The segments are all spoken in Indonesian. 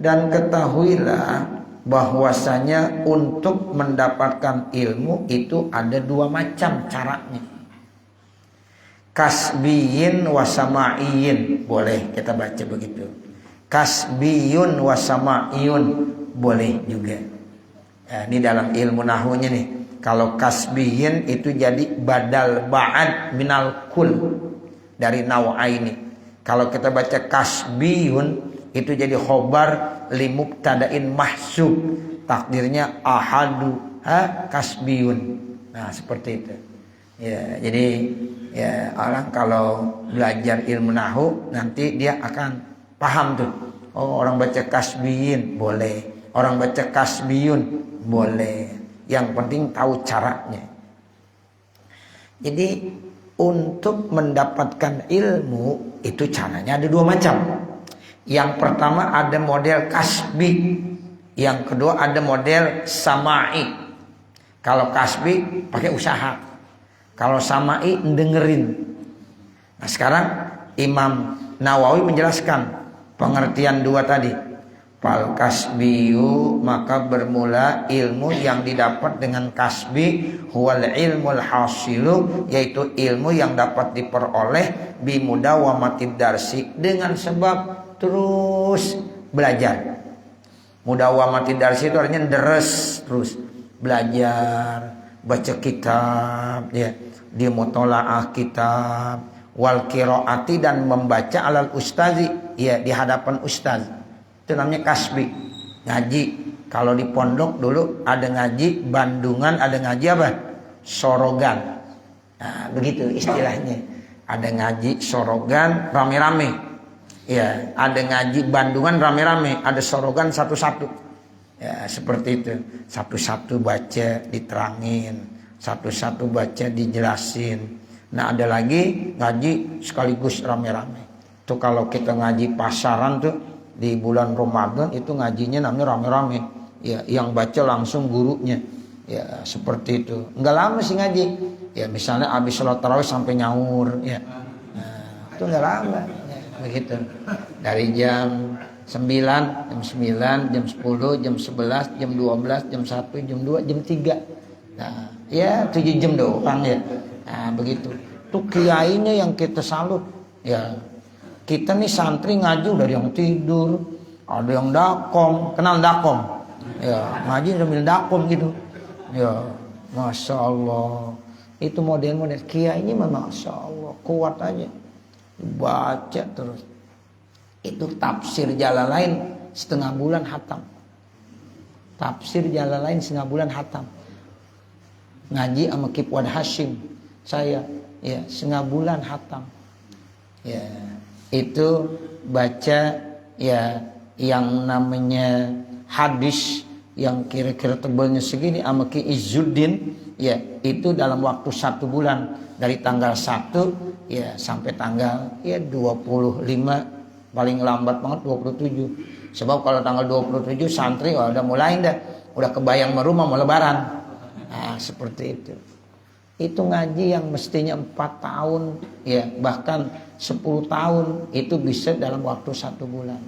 Dan ketahuilah bahwasanya untuk mendapatkan ilmu itu ada dua macam caranya. Kasbiyin wasama'iyin, boleh kita baca begitu. Kasbiyun wasama'iyun, boleh juga. Ya, ini dalam ilmu nahwunya nih. Kalau kasbiyin itu jadi badal ba'ad minal kul, dari naw'aini. Kalau kita baca kasbiyun itu jadi khobar limubtada'in mahsub, takdirnya ahadu kasbiyun. Nah seperti itu ya. Jadi ya, orang kalau belajar ilmu nahwu nanti dia akan paham tuh. Oh, orang baca kasbiyin boleh, orang baca kasbiyun boleh, yang penting tahu caranya. Jadi untuk mendapatkan ilmu itu caranya ada dua macam. Yang pertama ada model kasbi, yang kedua ada model sama'i. Kalau kasbi pakai usaha, kalau sama'i dengerin. Nah sekarang Imam Nawawi menjelaskan pengertian dua tadi. Fal kasbiyu, maka bermula ilmu yang didapat dengan kasbi, huwal ilmul hasilu, yaitu ilmu yang dapat diperoleh bimudawwamatid darsi, dengan sebab terus belajar. Mudawwamatid darsi itu artinya deres, terus belajar, baca kitab ya, di mutolaah kitab, wal qiraati, dan membaca alal ustazi ya, di hadapan ustaz. Itu namanya kasbi, ngaji. Kalau di pondok dulu ada ngaji bandungan, ada ngaji apa? Sorogan. Nah, begitu istilahnya. Ada ngaji sorogan rame-rame. Ya, ada ngaji bandungan rame-rame, ada sorogan satu-satu. Ya, seperti itu. Satu-satu baca diterangin, satu-satu baca dijelasin. Nah, ada lagi ngaji sekaligus rame-rame. Itu kalau kita ngaji pasaran tuh di bulan Ramadan itu ngajinya namanya rame-rame. Ya, yang baca langsung gurunya. Ya, seperti itu. Enggak lama sih ngaji. Ya, misalnya habis sholat tarawih sampai nyaur ya. Nah, itu enggak lama. Ya, begitu. Dari jam 9, jam 9, jam 10, jam 11, jam 12, jam 1, jam 2, jam 3. Nah, ya 7 jam doang ya. Nah, begitu. Tuh kiainya yang kita salut. Ya. Kita nih santri ngaji udah ada yang tidur, ada yang dakom, kenal dakom? Ya, ngaji sambil dakom gitu. Ya, masya Allah. Itu model-model kiainya, masya Allah, kuat aja. Baca terus. Itu tafsir Jalalain setengah bulan hatam. Tafsir Jalalain setengah bulan hatam. Ngaji sama Kipwad Hashim saya ya setengah bulan hatam. Ya, itu baca ya yang namanya hadis yang kira-kira tebalnya segini sama Ki Izzuddin ya, itu dalam waktu 1 bulan, dari tanggal 1 ya sampai tanggal ya 25, paling lambat banget 27. Sebab kalau tanggal 27 santri udah mulai udah kebayang rumah mau lebaran. Nah, seperti itu. Itu ngaji yang mestinya 4 tahun ya bahkan 10 tahun itu bisa dalam waktu 1 bulan.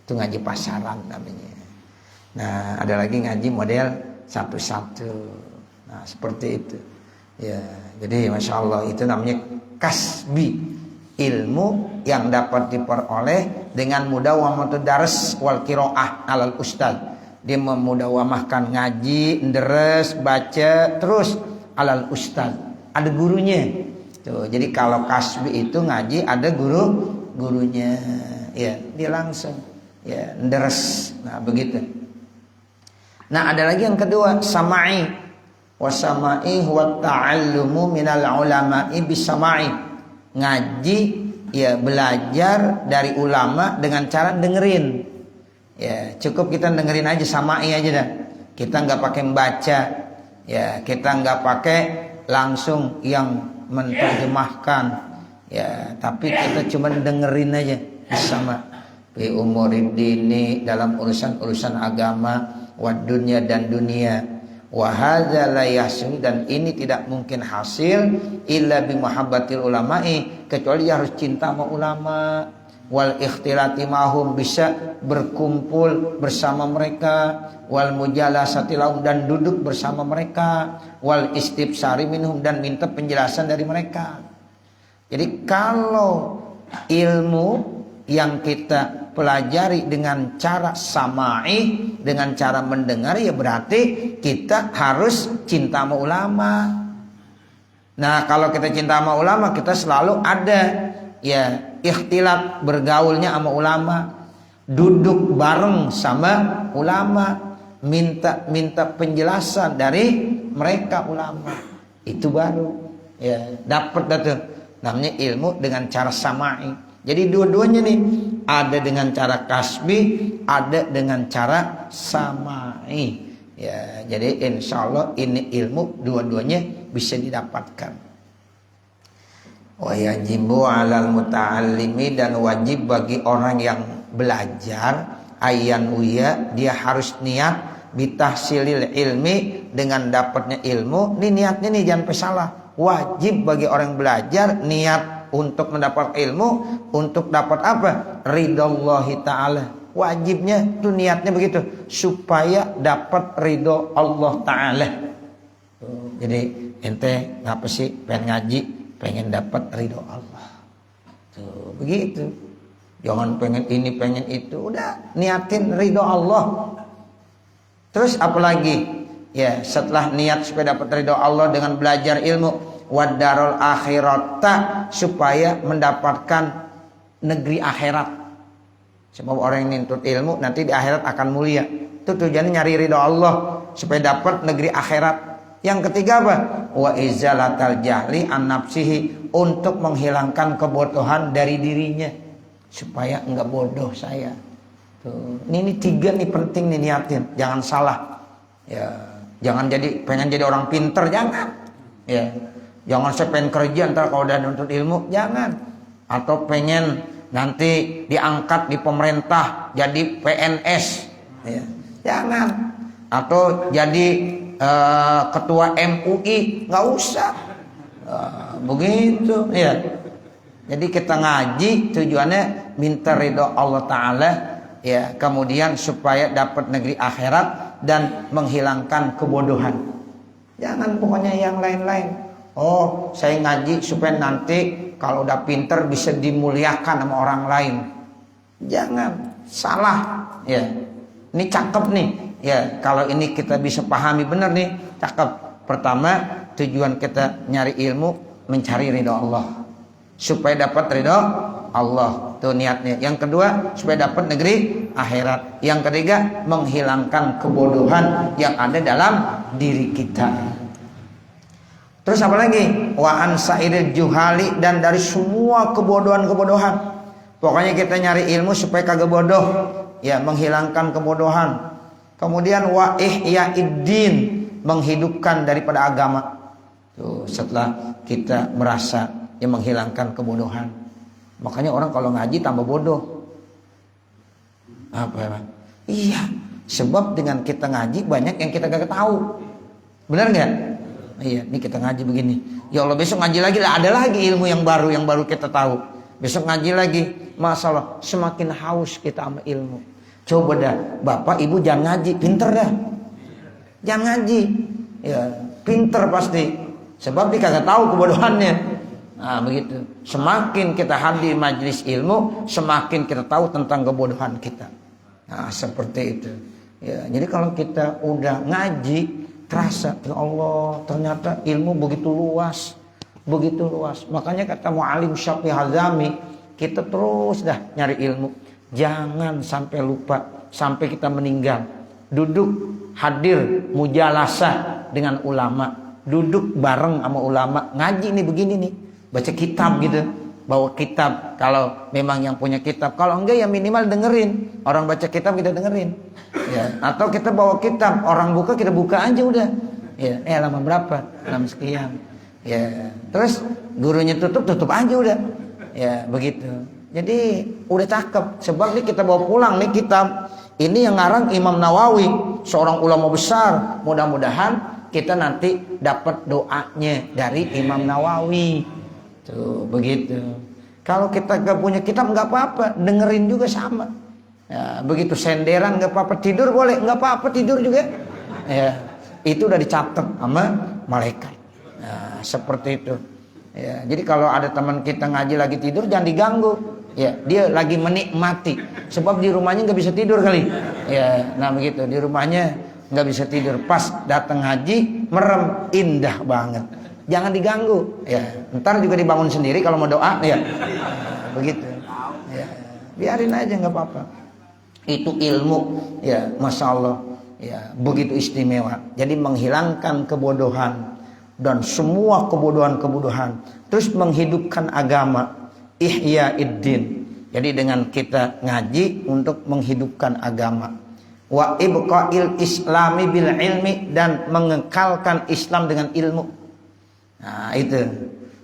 Itu ngaji pasaran namanya. Nah, ada lagi ngaji model satu-satu. Nah, seperti itu. Ya, jadi masya Allah itu namanya kasbi, ilmu yang dapat diperoleh dengan mudawwamatud dars wal qiraah alal ustaz. Dia memudawamahkan ngaji, deres, baca terus alal ustaz, ada gurunya. Tuh, jadi kalau kasbi itu ngaji ada gurunya. Ya, dia langsung ya deres. Nah, begitu. Nah, ada lagi yang kedua, sama'i. Wasama'i huwa ta'allumu minal ulama'i bisama'i. Ngaji ya belajar dari ulama dengan cara dengerin. Ya, cukup kita dengerin aja, sama'i aja dah. Kita nggak pakai membaca. Ya, kita nggak pakai langsung yang menerjemahkan. Ya, tapi kita cuma dengerin aja sama bi umuriddini, dalam urusan-urusan agama, wa dunya dan dunia. Wa hadza la yahsul, dan ini tidak mungkin hasil illa bi muhabbatil ulama'i, kecuali harus cinta sama ulama. wal ikhtilati mahum, bisa berkumpul bersama mereka, wal mujalasati lahum, dan duduk bersama mereka, wal istibsari minhum, dan minta penjelasan dari mereka. Jadi kalau ilmu yang kita pelajari dengan cara sama'i, dengan cara mendengar, ya berarti kita harus cinta sama ulama. Nah kalau kita cinta sama ulama, kita selalu ada ya ikhtilat, bergaulnya sama ulama, duduk bareng sama ulama, minta penjelasan dari mereka ulama. Itu baru ya dapat tuh namanya ilmu dengan cara sama'i. Jadi dua-duanya nih, ada dengan cara kasbi, ada dengan cara sama'i. Ya, jadi insya Allah ini ilmu dua-duanya bisa didapatkan. Wa yajibu 'alal muta'allimi, dan wajib bagi orang yang belajar, ayyan uya, dia harus niat bitahsilil ilmi, dengan dapatnya ilmu. Ini niatnya nih jangan salah. Wajib bagi orang belajar niat untuk mendapat ilmu, untuk dapat apa? Ridhallahi ta'ala. Wajibnya itu niatnya begitu, supaya dapat ridho Allah Ta'ala. Jadi ente ngapa sih pengen ngaji, pengen dapat ridho Allah. Tuh, begitu. Jangan pengen ini, pengen itu. Udah niatin ridho Allah. Terus apalagi? Ya, setelah niat supaya dapat ridho Allah dengan belajar ilmu, wadarul akhirata, supaya mendapatkan negeri akhirat. Sebab orang yang nuntut ilmu nanti di akhirat akan mulia. Itu tujuannya nyari ridho Allah supaya dapat negeri akhirat. Yang ketiga apa? Wa izalatal jahli an nafsihi, untuk menghilangkan kebodohan dari dirinya, supaya enggak bodoh saya. Tuh. Ini tiga nih penting nih niatin, jangan salah. Ya, jangan pengen jadi orang pinter, jangan. Ya. Jangan saya pengen kerja ntar kalau udah nuntut ilmu, jangan. Atau pengen nanti diangkat di pemerintah jadi PNS, ya. Jangan. Atau jadi ketua MUI, nggak usah. Begitu, ya. Jadi kita ngaji tujuannya minta ridho Allah Ta'ala, ya. Kemudian supaya dapat negeri akhirat dan menghilangkan kebodohan. Jangan pokoknya yang lain-lain. Oh, saya ngaji supaya nanti kalau udah pinter bisa dimuliakan sama orang lain. Jangan, salah. Ya, ini cakep nih. Ya, kalau ini kita bisa pahami benar nih, cakep. Pertama, tujuan kita nyari ilmu mencari ridho Allah, supaya dapat ridho Allah. Itu niatnya. Yang kedua, supaya dapat negeri akhirat. Yang ketiga, menghilangkan kebodohan yang ada dalam diri kita. Terus apa lagi? Wa an sa'iril juhali, dan dari semua kebodohan-kebodohan. Pokoknya kita nyari ilmu supaya kagak bodoh, ya, menghilangkan kebodohan. Kemudian wa ihyaiddin, menghidupkan daripada agama. Tuh, setelah kita merasa yang menghilangkan kebodohan. Makanya orang kalau ngaji tambah bodoh. Apa ya? Iya, sebab dengan kita ngaji banyak yang kita gak tahu. Benar nggak? Iya, ini kita ngaji begini. Ya Allah, besok ngaji lagi lah, ada lagi ilmu yang baru kita tahu. Besok ngaji lagi, masalah semakin haus kita sama ilmu. Coba dah, bapak ibu jangan ngaji, pinter dah. Jangan ngaji, ya pinter pasti. Sebab dia kagak tahu kebodohannya. Nah begitu. Semakin kita hadir majelis ilmu, semakin kita tahu tentang kebodohan kita. Nah seperti itu. Ya, jadi kalau kita udah ngaji, terasa, ya Allah, ternyata ilmu begitu luas, begitu luas. Makanya kata Mu'alim Syafi'i Hazami, kita terus dah nyari ilmu. Jangan sampai lupa, sampai kita meninggal. Duduk, hadir, mujalasah dengan ulama. Duduk bareng sama ulama. Ngaji nih begini nih, baca kitab gitu. Bawa kitab, kalau memang yang punya kitab. Kalau enggak ya minimal dengerin. Orang baca kitab kita dengerin. Ya, atau kita bawa kitab, orang buka kita buka aja udah. Ya, halaman berapa? Halaman sekian. Ya, terus gurunya tutup aja udah. Ya, begitu. Jadi udah cakep. Sebab nih kita bawa pulang nih kitab. Ini yang ngarang Imam Nawawi, seorang ulama besar. Mudah-mudahan kita nanti dapat doanya dari Imam Nawawi. Tuh, begitu. Kalau kita gak punya kitab nggak apa-apa, dengerin juga sama. Ya, begitu senderan nggak apa-apa, tidur boleh nggak apa-apa, tidur juga. Ya, itu udah dicatat sama malaikat. Nah, seperti itu. Ya, jadi kalau ada teman kita ngaji lagi tidur jangan diganggu. Ya, dia lagi menikmati. Sebab di rumahnya nggak bisa tidur kali. Ya, nah begitu, di rumahnya nggak bisa tidur. Pas datang haji merem, indah banget. Jangan diganggu. Ya, ntar juga dibangun sendiri kalau mau doa. Ya, begitu. Ya, biarin aja nggak apa-apa. Itu ilmu, ya, masya Allah. Ya, begitu istimewa. Jadi menghilangkan kebodohan dan semua kebodohan-kebodohan, terus menghidupkan agama, ihyaiddin. Jadi dengan kita ngaji untuk menghidupkan agama, wa ibqa'il islami bil ilmi, dan mengekalkan Islam dengan ilmu. Nah itu.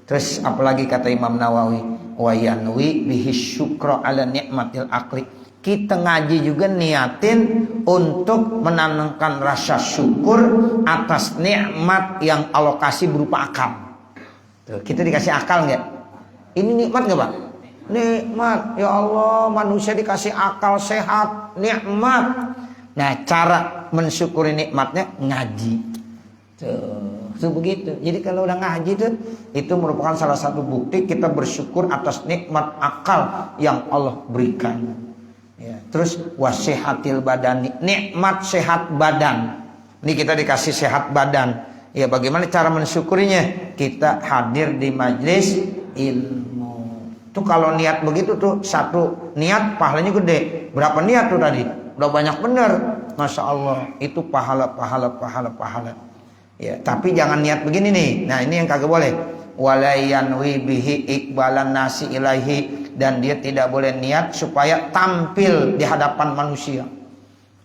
Terus apalagi kata Imam Nawawi, wa yanwi bihi syukra ala ni'matil aqli. Kita ngaji juga niatin untuk menanamkan rasa syukur atas nikmat yang Allah kasih berupa akal. Tuh, kita dikasih akal nggak? Ini nikmat nggak, Pak? Nikmat. Ya Allah, manusia dikasih akal sehat, nikmat. Nah, cara mensyukuri nikmatnya ngaji. Tuh begitu. Jadi kalau udah ngaji tuh, itu merupakan salah satu bukti kita bersyukur atas nikmat akal yang Allah berikan. Ya, terus wasihatil badani, nikmat sehat badan. Ini kita dikasih sehat badan. Ya, bagaimana cara mensyukurinya? Kita hadir di majelis ilmu. Tuh kalau niat begitu tuh, satu niat pahalanya gede. Berapa niat tuh tadi? Udah banyak bener. Masya Allah, itu pahala. Ya, tapi jangan niat begini nih. Nah, ini yang kagak boleh. Walayanwi bihi iqbalan nasi ilaihi, dan dia tidak boleh niat supaya tampil di hadapan manusia.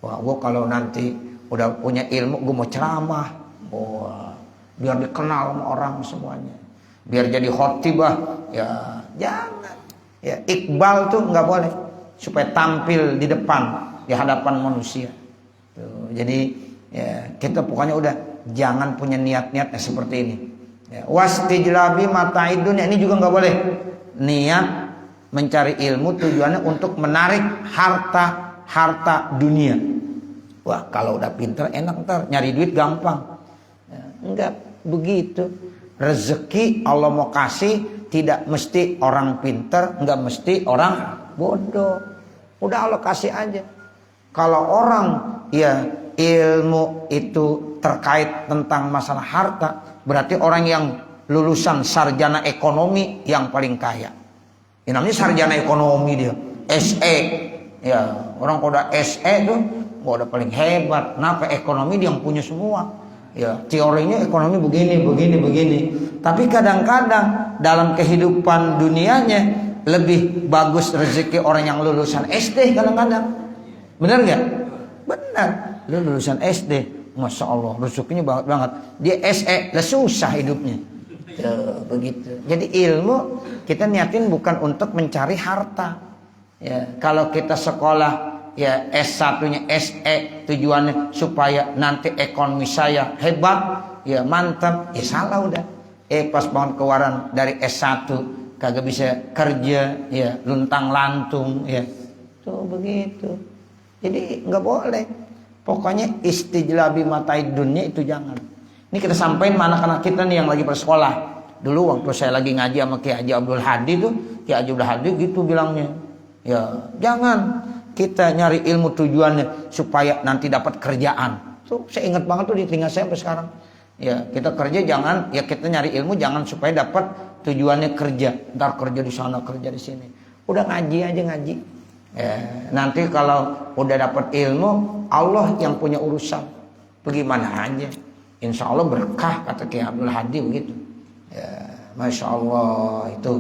Wah, gua kalau nanti udah punya ilmu, gua mau ceramah. Wah, biar dikenal sama orang semuanya. Biar jadi khotibah. Ya, jangan. Ya, iqbal tuh nggak boleh, supaya tampil di depan di hadapan manusia. Tuh, jadi ya, kita pokoknya udah jangan punya niat-niatnya seperti ini. Ya, wastijlabi mata'id dunya, ini juga nggak boleh. Niat mencari ilmu tujuannya untuk menarik harta dunia. Wah, kalau udah pinter enak, ntar nyari duit gampang. Ya, enggak begitu. Rezeki Allah mau kasih tidak mesti orang pinter, enggak mesti orang bodoh. Udah Allah kasih aja. Kalau orang ya ilmu itu terkait tentang masalah harta, berarti orang yang lulusan sarjana ekonomi yang paling kaya. Ini namanya sarjana ekonomi, dia SE. Ya, orang kalau udah SE tuh udah paling hebat. Kenapa? Ekonomi dia yang punya semua. Ya, teorinya ekonomi begini. Tapi kadang-kadang dalam kehidupan dunianya lebih bagus rezeki orang yang lulusan SD kadang-kadang. Benar nggak? Benar. Lu lulusan SD, masya Allah, rezekinya banget. Dia SE, lah susah hidupnya. Tuh, begitu. Jadi ilmu kita niatin bukan untuk mencari harta. Ya, kalau kita sekolah ya S1-nya SE tujuannya supaya nanti ekonomi saya hebat, ya mantap, ya salah udah. Pas banget keluaran dari S1 kagak bisa kerja, ya luntang lantung, ya. Tuh begitu. Jadi nggak boleh. Pokoknya istijlabi mata'id dunya itu jangan. Ini kita sampaikan sama anak-anak kita nih yang lagi bersekolah. Dulu waktu saya lagi ngaji sama Kiai Haji Abdul Hadi tuh, Kiai Haji Abdul Hadi gitu bilangnya. Ya, jangan kita nyari ilmu tujuannya supaya nanti dapat kerjaan. Tuh saya ingat banget tuh di telinga saya sampai sekarang. Ya, kita kerja jangan, ya kita nyari ilmu jangan supaya dapat tujuannya kerja. Ntar kerja di sana, kerja di sini. Udah ngaji aja ngaji. Ya, nanti kalau udah dapat ilmu, Allah yang punya urusan. Bagaimana aja, insya Allah berkah, kata Kiai Abdul Hadi begitu. Ya, masya Allah itu.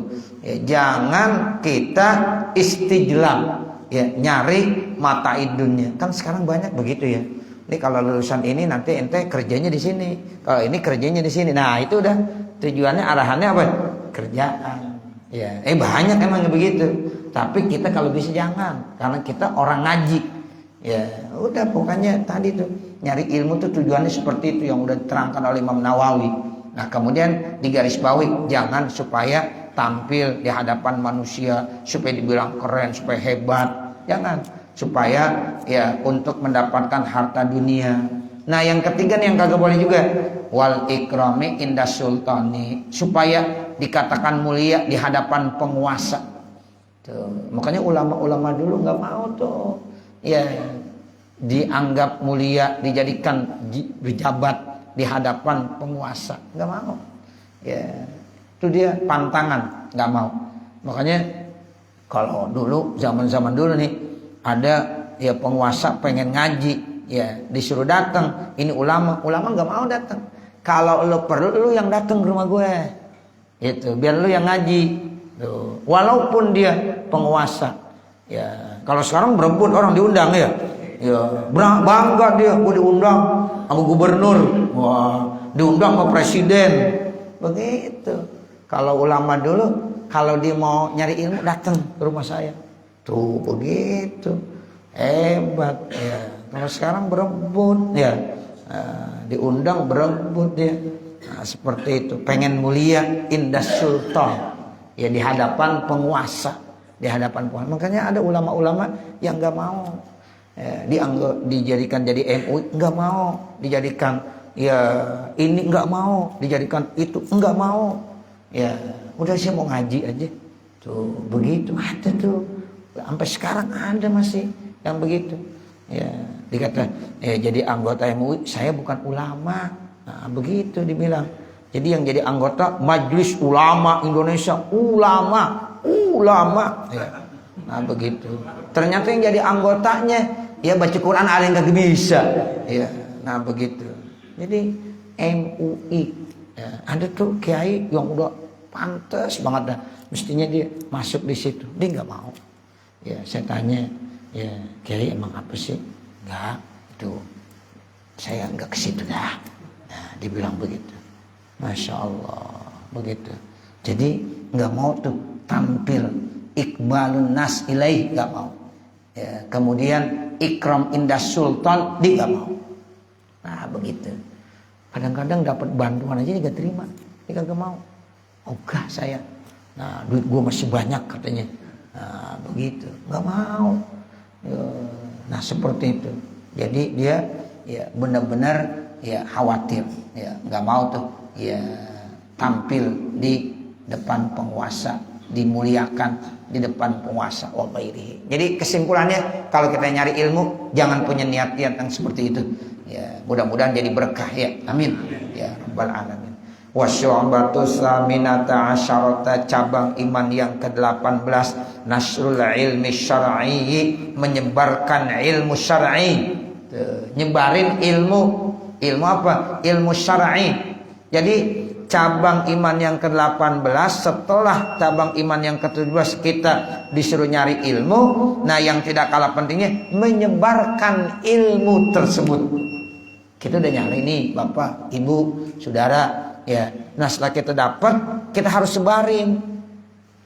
Ya, jangan kita istijlam, ya nyari mata'id dunya. Kan sekarang banyak begitu ya. Ini kalau lulusan ini nanti ente kerjanya di sini. Kalau ini kerjanya di sini. Nah itu udah tujuannya, arahannya apa? Kerjaan. Ya, banyak emang begitu. Tapi kita kalau bisa jangan, karena kita orang ngaji. Ya, udah pokoknya tadi tuh nyari ilmu tuh tujuannya seperti itu yang udah diterangkan oleh Imam Nawawi. Nah, kemudian digarisbawahi jangan supaya tampil di hadapan manusia supaya dibilang keren, supaya hebat. Jangan, supaya ya untuk mendapatkan harta dunia. Nah yang ketiga nih yang kagak boleh juga, wal ikrami inda sultani, supaya dikatakan mulia di hadapan penguasa. Tuh, makanya ulama-ulama dulu nggak mau tuh ya dianggap mulia, dijadikan pejabat di hadapan penguasa, nggak mau. Ya itu dia pantangan, nggak mau. Makanya kalau dulu zaman dulu nih ada ya penguasa pengen ngaji, ya disuruh datang, ini ulama nggak mau datang. Kalau lo perlu lo yang datang ke rumah gue, itu biar lo yang ngaji. Tuh. Walaupun dia penguasa, ya kalau sekarang berebut orang diundang ya, bangga dia, gue diundang sama gubernur, wah diundang sama presiden, begitu. Kalau ulama dulu, kalau dia mau nyari ilmu datang ke rumah saya, tuh begitu, hebat ya. Kalau sekarang berebut ya, diundang berebut dia, nah, seperti itu. Pengen mulia indah sultan. Ya di hadapan penguasa, Makanya ada ulama-ulama yang nggak mau dijadikan jadi MUI, nggak mau dijadikan ya ini, nggak mau dijadikan itu, nggak mau. Ya udah saya mau ngaji aja. Tuh begitu ada tuh, sampai sekarang ada masih yang begitu. Ya dikata jadi anggota MUI, saya bukan ulama. Nah begitu dibilang. Jadi yang jadi anggota Majelis Ulama Indonesia, ulama. Ya. Nah begitu. Ternyata yang jadi anggotanya ya baca Quran ada yang gak bisa. Ya. Nah begitu. Jadi MUI ya, ada tuh kiai yang udah pantas banget dah. Mestinya dia masuk di situ. Dia nggak mau. Ya saya tanya, ya kiai emang apa sih? Enggak, itu saya nggak ke situ dah. Nah dibilang begitu. Masya Allah, begitu. Jadi nggak mau tuh tampil ikbalun nas ilaih, nggak mau. Ya, kemudian ikram indah sultan, dia nggak mau. Nah begitu. Kadang-kadang dapat bantuan aja dia nggak terima, dia nggak mau. Ogah saya. Nah duit gue masih banyak katanya. Nah begitu, nggak mau. Ya, nah seperti itu. Jadi dia ya benar-benar ya khawatir, ya nggak mau tuh. Ya tampil di depan penguasa, dimuliakan di depan penguasa wa ghairihi. Jadi kesimpulannya kalau kita nyari ilmu jangan punya niat-niat yang seperti itu. Ya mudah-mudahan jadi berkah ya. Amin. Ya rabbal alamin. Wasyu'batu saminata asyarata, cabang iman yang ke-18 nasrul ilmi syar'i, menyebarkan ilmu syar'i. Nyebarin ilmu apa? Ilmu syar'i. Jadi cabang iman yang ke-18 setelah cabang iman yang ke-17 kita disuruh nyari ilmu. Nah yang tidak kalah pentingnya menyebarkan ilmu tersebut. Kita udah nyari nih bapak, ibu, saudara ya. Nah setelah kita dapat, kita harus sebarin.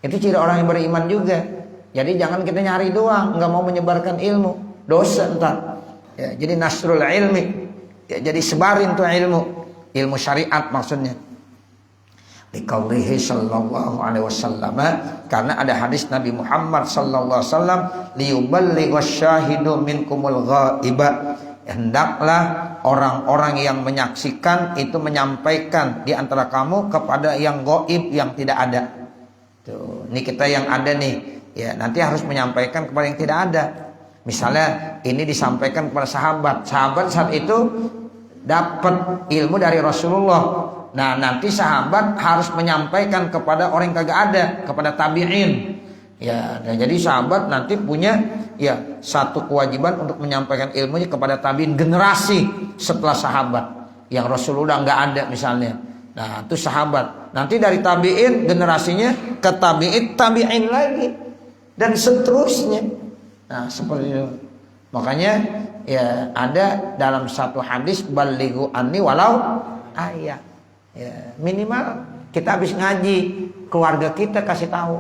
Itu ciri orang yang beriman juga. Jadi jangan kita nyari doang, nggak mau menyebarkan ilmu, dosa ntar ya. Jadi nasrul ilmi ya, jadi sebarin tuh ilmu syariat maksudnya. Liqaulihi sallallahu alaihi wasallam, karena ada hadis Nabi Muhammad sallallahu alaihi wasallam, liyuballighash syahidu minkumul ghaiba, hendaklah orang-orang yang menyaksikan itu menyampaikan di antara kamu kepada yang gaib, yang tidak ada. Tuh, ini kita yang ada nih, ya nanti harus menyampaikan kepada yang tidak ada. Misalnya ini disampaikan kepada sahabat saat itu dapat ilmu dari Rasulullah. Nah nanti sahabat harus menyampaikan kepada orang yang kagak ada, kepada tabi'in. Ya, nah, jadi sahabat nanti punya ya satu kewajiban untuk menyampaikan ilmunya kepada tabi'in generasi setelah sahabat yang Rasulullah nggak ada misalnya. Nah itu sahabat. Nanti dari tabi'in generasinya ke tabi'in lagi dan seterusnya. Nah seperti itu. Makanya ya ada dalam satu hadis balighu anni walau ayat. Ya, minimal kita habis ngaji, keluarga kita kasih tahu.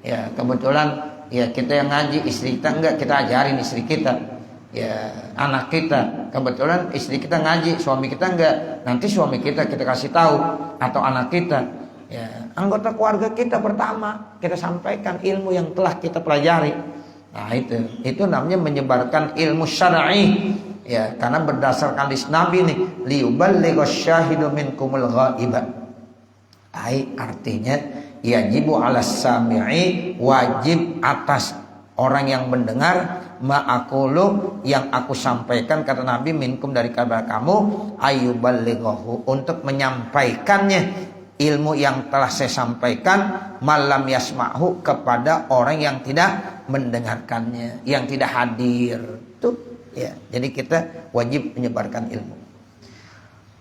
Ya, kebetulan ya kita yang ngaji, istri kita enggak, kita ajarin istri kita. Ya, anak kita, kebetulan istri kita ngaji, suami kita enggak. Nanti suami kita kasih tahu atau anak kita. Ya, anggota keluarga kita pertama kita sampaikan ilmu yang telah kita pelajari. Nah, itu namanya menyebarkan ilmu syar'i. Ya, karena berdasarkan hadis Nabi nih, liyuballighash syahidu minkumul ghaiba. Artinya yajibu 'alas sami'i, wajib atas orang yang mendengar ma'akulu, yang aku sampaikan kata Nabi, minkum dari kabar kamu, ayyuballighahu, untuk menyampaikannya ilmu yang telah saya sampaikan, malam yasma'hu, kepada orang yang tidak mendengarkannya, yang tidak hadir. Tuh ya, jadi kita wajib menyebarkan ilmu.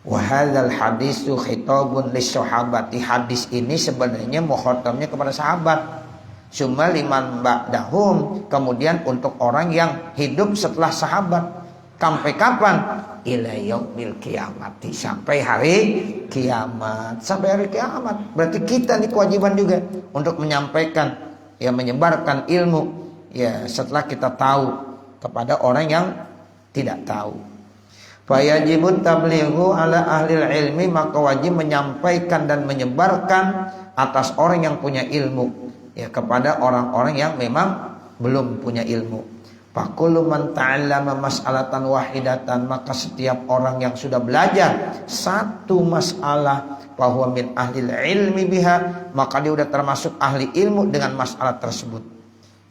Wa hadzal hadisu khitabun lis-sahabati. Hadis ini sebenarnya mukhatabnya kepada sahabat. Summa liman ba'dahum, kemudian untuk orang yang hidup setelah sahabat. Sampai kapan? Ila yaumil qiyamati, sampai hari kiamat. Sampai hari kiamat. Berarti kita nih kewajiban juga untuk menyampaikan, ya, menyebarkan ilmu, ya, setelah kita tahu kepada orang yang tidak tahu. Fayajibut tablighu ala ahlil ilmi, maka wajib menyampaikan dan menyebarkan atas orang yang punya ilmu, ya, kepada orang-orang yang memang belum punya ilmu. Fakullu man ta'allama mas'alatan wahidatan, maka setiap orang yang sudah belajar satu masalah, bahwa min ahlil ilmi biha, maka dia udah termasuk ahli ilmu dengan masalah tersebut.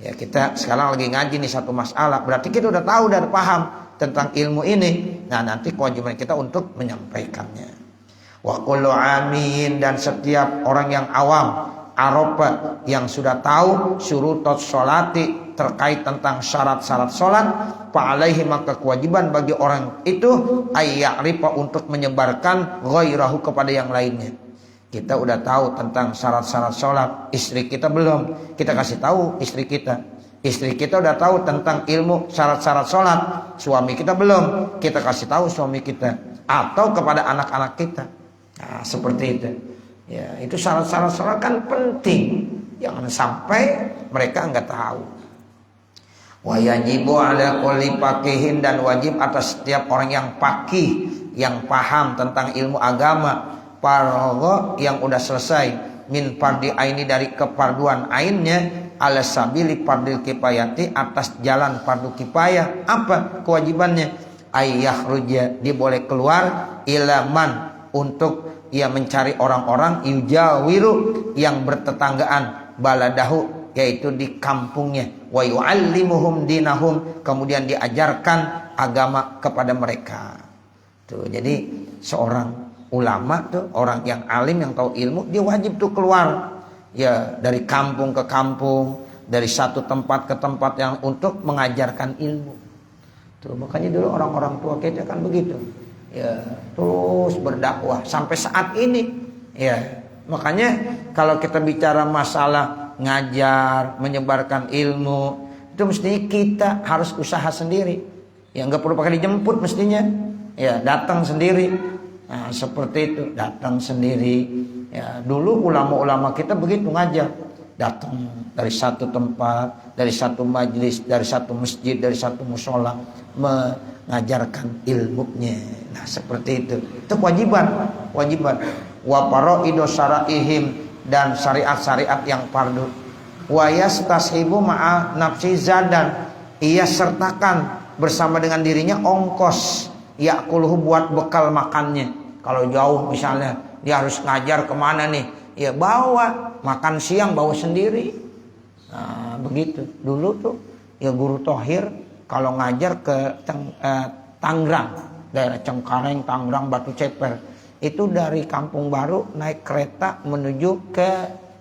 Ya, kita sekarang lagi ngaji nih satu masalah, berarti kita udah tahu dan paham tentang ilmu ini. Nah, nanti kewajiban kita untuk menyampaikannya. Wa kullu amin, dan setiap orang yang awam, Arafah, yang sudah tahu syurutot sholati, terkait tentang syarat-syarat sholat, fa'alaihi, maka kewajiban bagi orang itu ayya'rifa, untuk menyebarkan ghairahu, kepada yang lainnya. Kita udah tahu tentang syarat-syarat sholat, istri kita belum, kita kasih tahu istri kita. Istri kita udah tahu tentang ilmu syarat-syarat sholat, suami kita belum, kita kasih tahu suami kita, atau kepada anak-anak kita. Nah, seperti itu. Ya, itu syarat-syarat sholat kan penting, jangan sampai mereka nggak tahu. Wa yajibu ala kulli faqihin, dan wajib atas setiap orang yang faqih, yang paham tentang ilmu agama, faragha, yang udah selesai, min fardi aini, dari kefarduan ainnya, ala sabili fardil kifayati, atas jalan fardu kifayah. Apa kewajibannya? Ayyahruja, dia boleh keluar, ilaman, untuk ia mencari orang-orang, yujawiru, yang bertetanggaan, baladahu, yaitu di kampungnya, wa yu'allimuhum dinahum, kemudian diajarkan agama kepada mereka. Tuh, jadi seorang ulama tuh, orang yang alim, yang tahu ilmu, dia wajib tuh keluar, ya, dari kampung ke kampung, dari satu tempat ke tempat, yang untuk mengajarkan ilmu. Tuh, makanya dulu orang-orang tua kita kan begitu, ya, terus berdakwah sampai saat ini, ya. Makanya kalau kita bicara masalah ngajar, menyebarkan ilmu, itu mestinya kita harus usaha sendiri. Ya, nggak perlu pakai dijemput mestinya. Ya, datang sendiri. Nah, seperti itu, datang sendiri. Ya, dulu ulama-ulama kita begitu ngajar, datang dari satu tempat, dari satu majlis, dari satu masjid, dari satu musola, mengajarkan ilmunya. Nah, seperti itu. Itu kewajiban. Wa faraidu syara'ihim, dan syariat-syariat yang fardu. Wa yastashibu ma'a nafsi zadan, ia sertakan bersama dengan dirinya ongkos, ya'kuluhu, buat bekal makannya. Kalau jauh misalnya dia harus ngajar kemana nih, ya bawa makan siang, bawa sendiri. Nah, begitu. Dulu tuh ya guru Thohir kalau ngajar ke Tangerang, daerah Cengkareng, Tangerang, Batu Ceper, itu dari Kampung Baru naik kereta menuju ke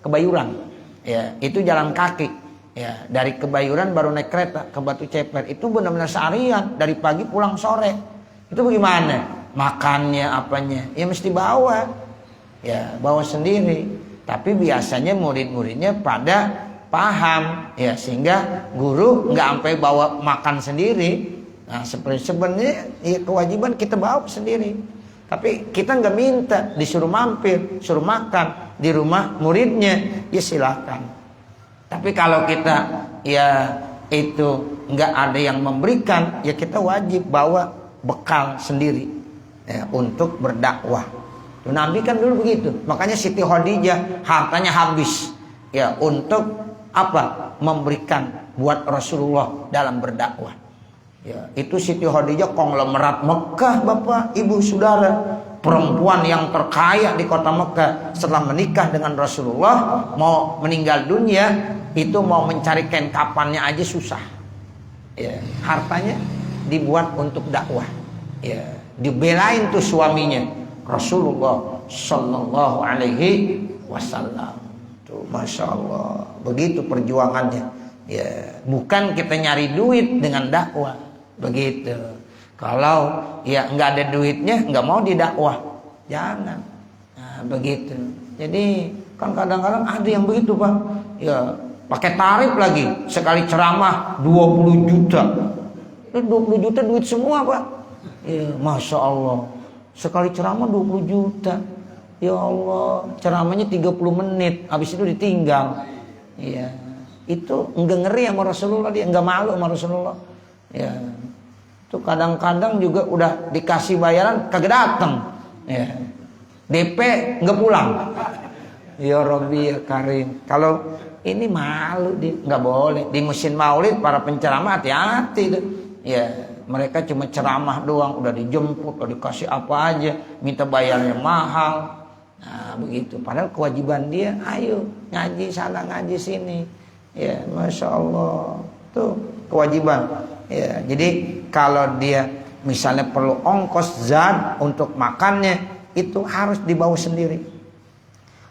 Kebayuran, ya, itu jalan kaki, ya, dari Kebayuran baru naik kereta ke Batu Ceper. Itu benar-benar seharian, dari pagi pulang sore. Itu bagaimana makannya, apanya, ya mesti bawa, ya, bawa sendiri. Tapi biasanya murid-muridnya pada paham, ya, sehingga guru nggak sampai bawa makan sendiri. Nah, sebenarnya ya, kewajiban kita bawa sendiri. Tapi kita nggak minta, disuruh mampir, suruh makan di rumah muridnya, ya silakan. Tapi kalau kita ya itu nggak ada yang memberikan, ya kita wajib bawa bekal sendiri, ya, untuk berdakwah. Tuh, Nabi kan dulu begitu. Makanya Siti Khadijah hartanya habis ya untuk apa? Memberikan buat Rasulullah dalam berdakwah. Ya, itu Siti Khadijah konglomerat Mekah, Bapak, Ibu, Saudara. Perempuan yang terkaya di kota Mekah setelah menikah dengan Rasulullah, mau meninggal dunia itu mau mencari kain kafannya aja susah. Ya, hartanya dibuat untuk dakwah. Ya, dibelain tuh suaminya Rasulullah Sallallahu Alaihi Wasallam. Tuh, masya Allah, begitu perjuangannya. Ya, bukan kita nyari duit dengan dakwah, begitu. Kalau ya nggak ada duitnya, nggak mau didakwah, jangan. Nah, begitu. Jadi kan kadang-kadang ada yang begitu, Pak. Ya pakai tarif lagi, sekali ceramah 20 juta. Itu 20 juta duit semua, Pak. Ya, masya Allah. Sekali ceramah 20 juta. Ya Allah, ceramahnya 30 menit, habis itu ditinggal. Ya, itu enggak ngeri sama Rasulullah, dia enggak malu sama Rasulullah. Ya. Itu kadang-kadang juga udah dikasih bayaran kagak datang. Ya. DP nggak pulang. Ya Rabbi ya Karim. Kalau ini malu dia, nggak boleh. Di musim Maulid para penceramah hati-hati tuh. Ya, mereka cuma ceramah doang, udah dijemput, udah dikasih apa aja, minta bayarnya mahal. Nah, begitu. Padahal kewajiban dia, ayo ngaji sana ngaji sini. Ya, masya Allah. Tuh kewajiban. Ya, jadi kalau dia misalnya perlu ongkos zat untuk makannya, itu harus dibawa sendiri.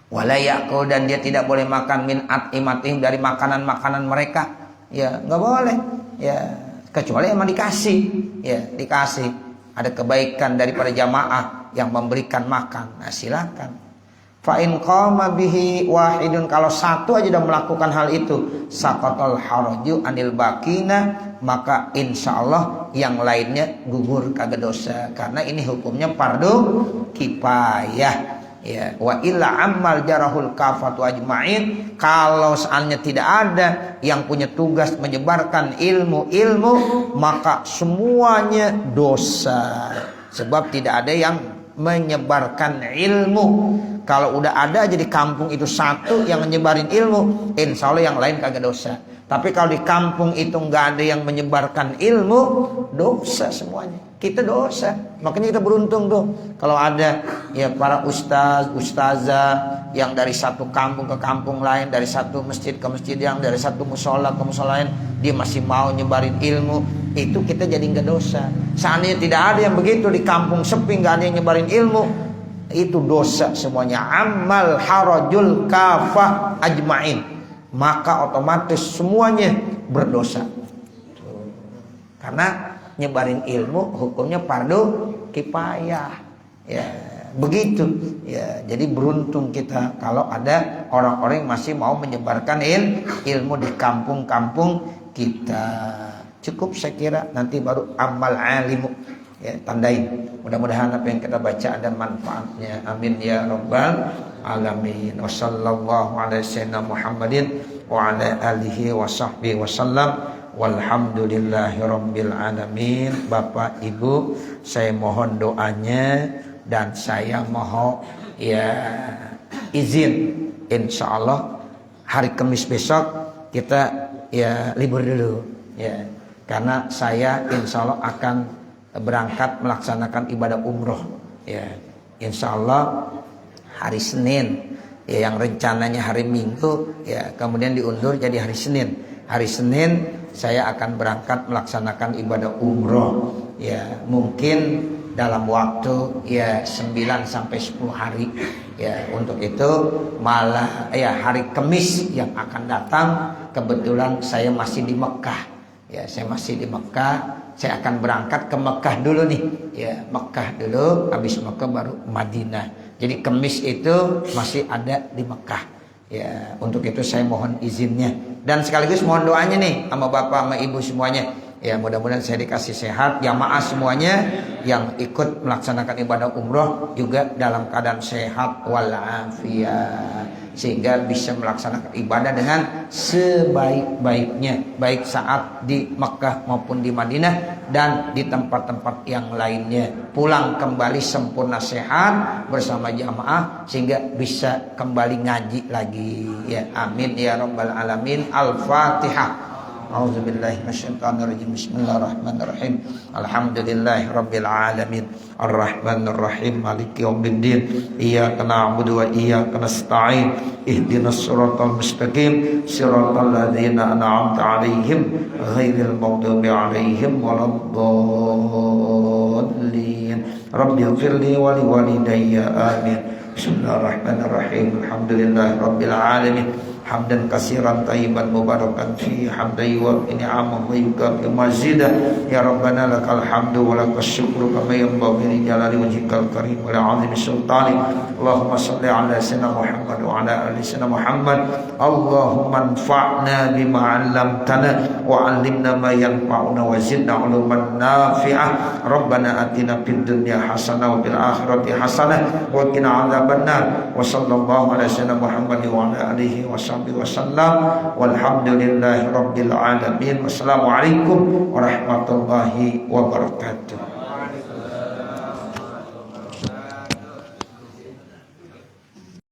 Wala yakul, dan dia tidak boleh makan min at'imatihim, dari makanan-makanan mereka. Ya, nggak boleh. Ya, kecuali emang dikasih. Ya, dikasih. Ada kebaikan daripada jamaah yang memberikan makan. Nah, silakan. Fa in qama bihi wahidun, kalau satu aja udah melakukan hal itu, saqatal haraju anil bakina, maka insya Allah yang lainnya gugur kagak dosa, karena ini hukumnya fardu kifayah. Ya, wa illa ammal jarahul kafatu ajma'in, kalau seandainya tidak ada yang punya tugas menyebarkan ilmu, maka semuanya dosa, sebab tidak ada yang menyebarkan ilmu. Kalau udah ada aja di kampung itu satu yang menyebarin ilmu, insya Allah yang lain kagak dosa. Tapi kalau di kampung itu nggak ada yang menyebarkan ilmu, dosa semuanya. Kita dosa. Makanya kita beruntung tuh kalau ada ya para ustazah yang dari satu kampung ke kampung lain, dari satu masjid ke masjid yang, dari satu musola ke musola lain, dia masih mau nyebarin ilmu. Itu kita jadi nggak dosa. Seandainya tidak ada yang begitu, di kampung sepi nggak ada yang nyebarin ilmu, itu dosa semuanya. Amal harajul kafah ajma'in, maka otomatis semuanya berdosa. Karena nyebarin ilmu hukumnya fardu kifayah. Ya, begitu. Ya, jadi beruntung kita kalau ada orang-orang yang masih mau menyebarkan ilmu di kampung-kampung kita. Cukup saya kira, nanti baru amal alimu. Ya, tandain. Mudah-mudahan apa yang kita baca ada manfaatnya. Amin ya rabbal alamin. Wassallallahu ala sayyidina Muhammadin wa ala alihi wa sahbihi wasallam. Walhamdulillahi rabbil alamin. Bapak Ibu, saya mohon doanya dan saya mohon ya izin, insyaallah hari Kamis besok kita ya libur dulu ya, karena saya insyaallah akan berangkat melaksanakan ibadah umroh ya, insyaallah hari Senin ya, yang rencananya hari Minggu ya kemudian diundur jadi hari Senin. Hari Senin saya akan berangkat melaksanakan ibadah umroh ya, mungkin dalam waktu ya 9 sampai 10 hari ya. Untuk itu malah ya hari Kamis yang akan datang kebetulan saya masih di Mekah ya, saya masih di Mekah. Saya akan berangkat ke Mekah dulu nih ya, Mekah dulu, habis Mekah baru Madinah. Jadi Kamis itu masih ada di Mekah ya. Untuk itu saya mohon izinnya dan sekaligus mohon doanya nih sama bapak sama ibu semuanya Ya mudah-mudahan saya dikasih sehat, jamaah semuanya yang ikut melaksanakan ibadah umroh juga dalam keadaan sehat walafiat, sehingga bisa melaksanakan ibadah dengan sebaik-baiknya, baik saat di Mekah maupun di Madinah dan di tempat-tempat yang lainnya. Pulang kembali sempurna sehat bersama jamaah sehingga bisa kembali ngaji lagi. Ya amin ya rabbal alamin. Al-Fatihah. A'udzubillahi minasyaitonirrajim. Bismillahirrahmanirrahim. Alhamdulillahi rabbil alamin. Arrahmanir rahim. Maliki yaumiddin. Iyyaka na'budu wa iyyaka nasta'in. Ihdinas siratal mustaqim. Siratal ladzina an'amta 'alaihim ghairil maghdubi 'alaihim waladdallin. Rabbighfirli wa liwalidayya. Amin. Bismillahirrahmanirrahim. Alhamdulillahi rabbil alamin. Hamdan katsiran thayyiban mubarakan fi hamdai wa ni'amahu wa yukafi mazidah. Ya Rabbana lakal hamdu wa lakas syukru kama yanbaghi li jalali wajhikal karim wa li'azimi sultani. Allahumma salli ala sayyidina Muhammad wa ala ali sayyidina Muhammad. Allahumma anfa'na bima 'allamtana wa 'allimna ma yanfa'una wa zidna 'ilman nafi'ah. Rabbana atina fid dunya hasanah wa fil akhirati hasanah wa qina 'adzabannar. Wa sallallahu ala sayyidina Muhammad wa ala alihi wa wasallam walhamdulillahi rabbil alamin. Wassalamualaikum warahmatullahi wabarakatuh.